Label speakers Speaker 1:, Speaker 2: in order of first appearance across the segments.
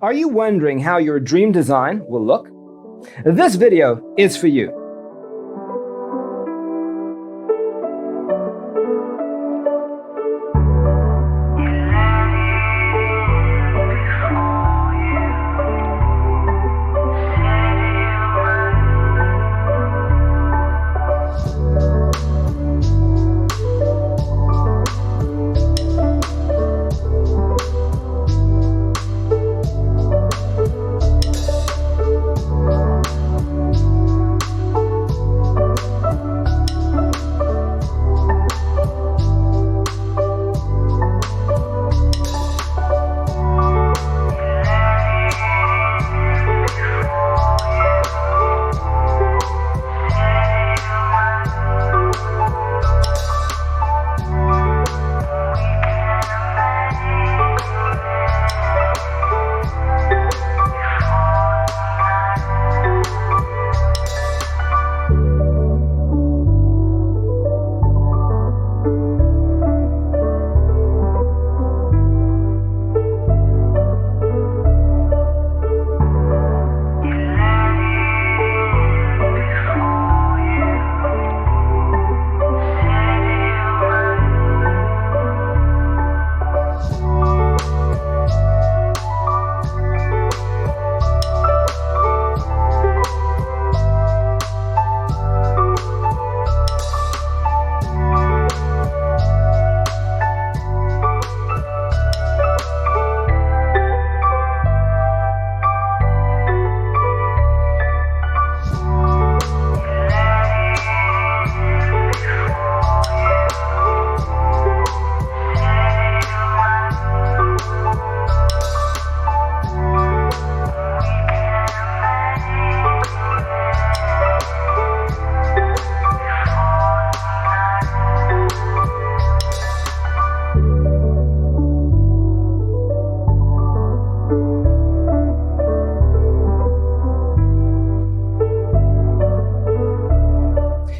Speaker 1: Are you wondering how your dream design will look? This video is for you.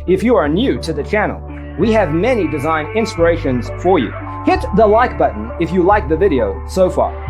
Speaker 1: If you are new to the channel, we have many design inspirations for you. Hit the like button if you like the video so far.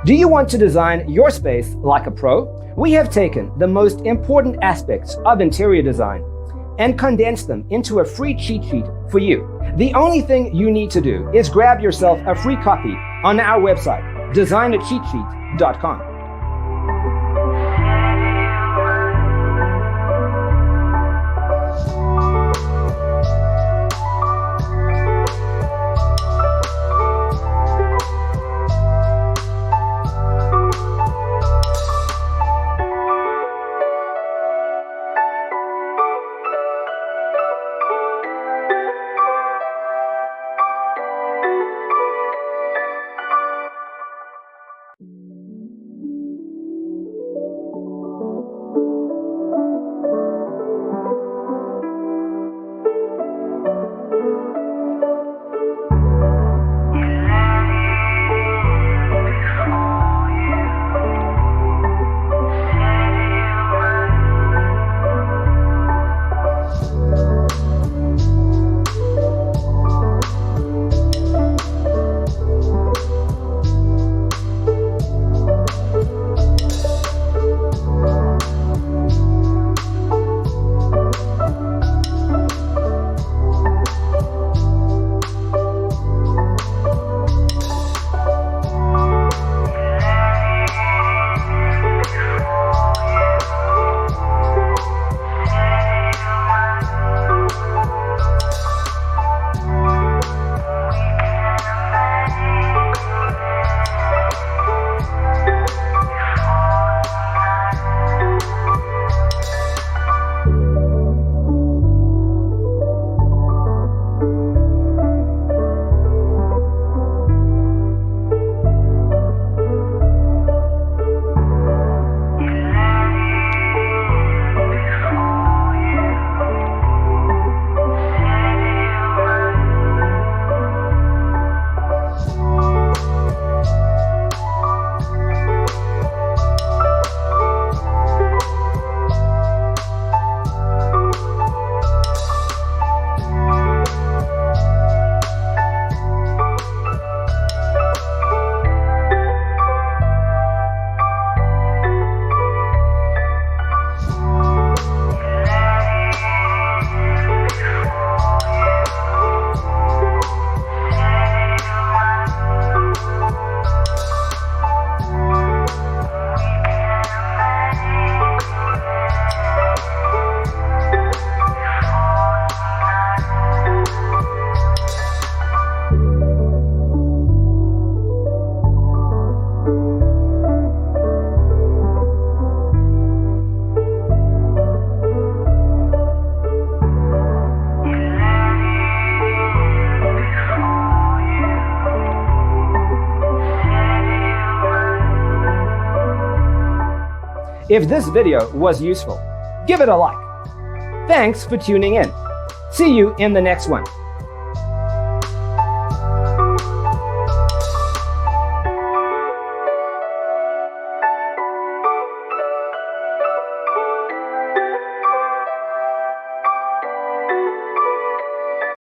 Speaker 1: Do you want to design your space like a pro? We have taken the most important aspects of interior design and condensed them into a free cheat sheet for you. The only thing you need to do is grab yourself a free copy on our website, designercheatsheet.com. If this video was useful, give it a like. Thanks for tuning in. See you in the next one.